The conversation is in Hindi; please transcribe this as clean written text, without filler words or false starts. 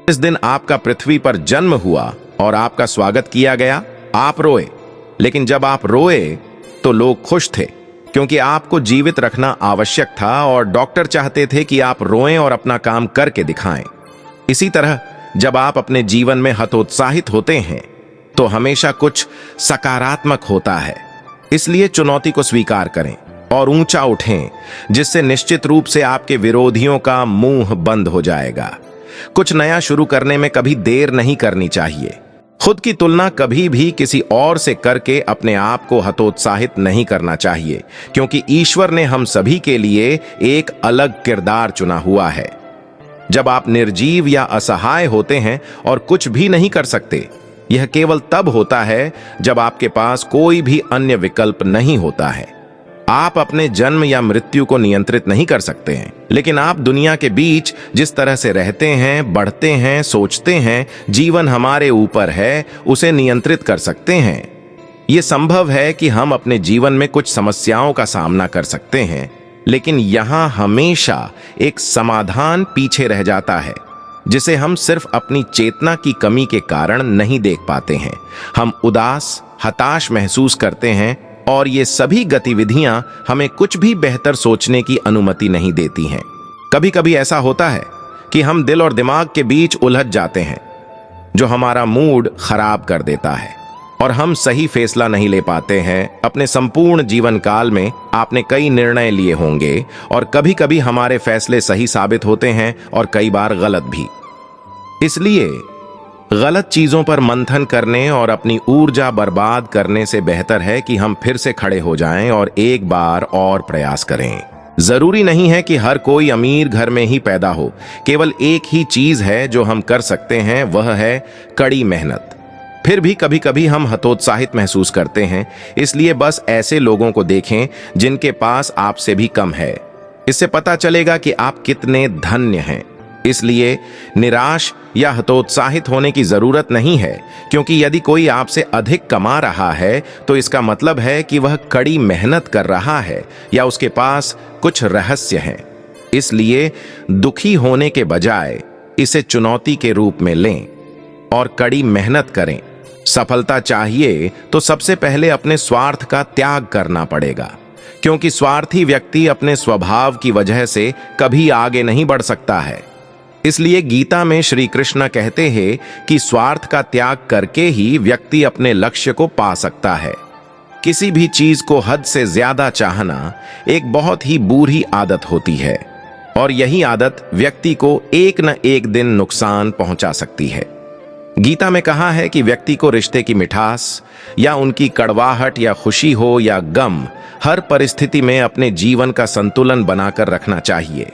जिस दिन आपका पृथ्वी पर जन्म हुआ और आपका स्वागत किया गया, आप रोए, लेकिन जब आप रोए तो लोग खुश थे, क्योंकि आपको जीवित रखना आवश्यक था और डॉक्टर चाहते थे कि आप रोएं और अपना काम करके दिखाएं। इसी तरह जब आप अपने जीवन में हतोत्साहित होते हैं तो हमेशा कुछ सकारात्मक होता है। इसलिए चुनौती को स्वीकार करें और ऊंचा उठें, जिससे निश्चित रूप से आपके विरोधियों का मुंह बंद हो जाएगा। कुछ नया शुरू करने में कभी देर नहीं करनी चाहिए। खुद की तुलना कभी भी किसी और से करके अपने आप को हतोत्साहित नहीं करना चाहिए, क्योंकि ईश्वर ने हम सभी के लिए एक अलग किरदार चुना हुआ है। जब आप निर्जीव या असहाय होते हैं और कुछ भी नहीं कर सकते, यह केवल तब होता है जब आपके पास कोई भी अन्य विकल्प नहीं होता है। आप अपने जन्म या मृत्यु को नियंत्रित नहीं कर सकते हैं, लेकिन आप दुनिया के बीच जिस तरह से रहते हैं, बढ़ते हैं, सोचते हैं, जीवन हमारे ऊपर है, उसे नियंत्रित कर सकते हैं। यह संभव है कि हम अपने जीवन में कुछ समस्याओं का सामना कर सकते हैं, लेकिन यहां हमेशा एक समाधान पीछे रह जाता है, जिसे हम सिर्फ अपनी चेतना की कमी के कारण नहीं देख पाते हैं। हम उदास, हताश महसूस करते हैं और ये सभी गतिविधियां हमें कुछ भी बेहतर सोचने की अनुमति नहीं देती हैं। कभी कभी ऐसा होता है कि हम दिल और दिमाग के बीच उलझ जाते हैं, जो हमारा मूड खराब कर देता है और हम सही फैसला नहीं ले पाते हैं। अपने संपूर्ण जीवन काल में आपने कई निर्णय लिए होंगे और कभी कभी हमारे फैसले सही साबित होते हैं और कई बार गलत भी। इसलिए गलत चीजों पर मंथन करने और अपनी ऊर्जा बर्बाद करने से बेहतर है कि हम फिर से खड़े हो जाएं और एक बार और प्रयास करें। जरूरी नहीं है कि हर कोई अमीर घर में ही पैदा हो। केवल एक ही चीज है जो हम कर सकते हैं, वह है कड़ी मेहनत। फिर भी कभी कभी हम हतोत्साहित महसूस करते हैं, इसलिए बस ऐसे लोगों को देखें जिनके पास आपसे भी कम है। इससे पता चलेगा कि आप कितने धन्य हैं। इसलिए निराश या हतोत्साहित होने की जरूरत नहीं है, क्योंकि यदि कोई आपसे अधिक कमा रहा है तो इसका मतलब है कि वह कड़ी मेहनत कर रहा है या उसके पास कुछ रहस्य है। इसलिए दुखी होने के बजाय इसे चुनौती के रूप में लें और कड़ी मेहनत करें। सफलता चाहिए तो सबसे पहले अपने स्वार्थ का त्याग करना पड़ेगा, क्योंकि स्वार्थी व्यक्ति अपने स्वभाव की वजह से कभी आगे नहीं बढ़ सकता है। इसलिए गीता में श्री कृष्ण कहते हैं कि स्वार्थ का त्याग करके ही व्यक्ति अपने लक्ष्य को पा सकता है। किसी भी चीज को हद से ज्यादा चाहना एक बहुत ही बुरी आदत होती है और यही आदत व्यक्ति को एक न एक दिन नुकसान पहुंचा सकती है। गीता में कहा है कि व्यक्ति को रिश्ते की मिठास या उनकी कड़वाहट या खुशी हो या गम, हर परिस्थिति में अपने जीवन का संतुलन बनाकर रखना चाहिए।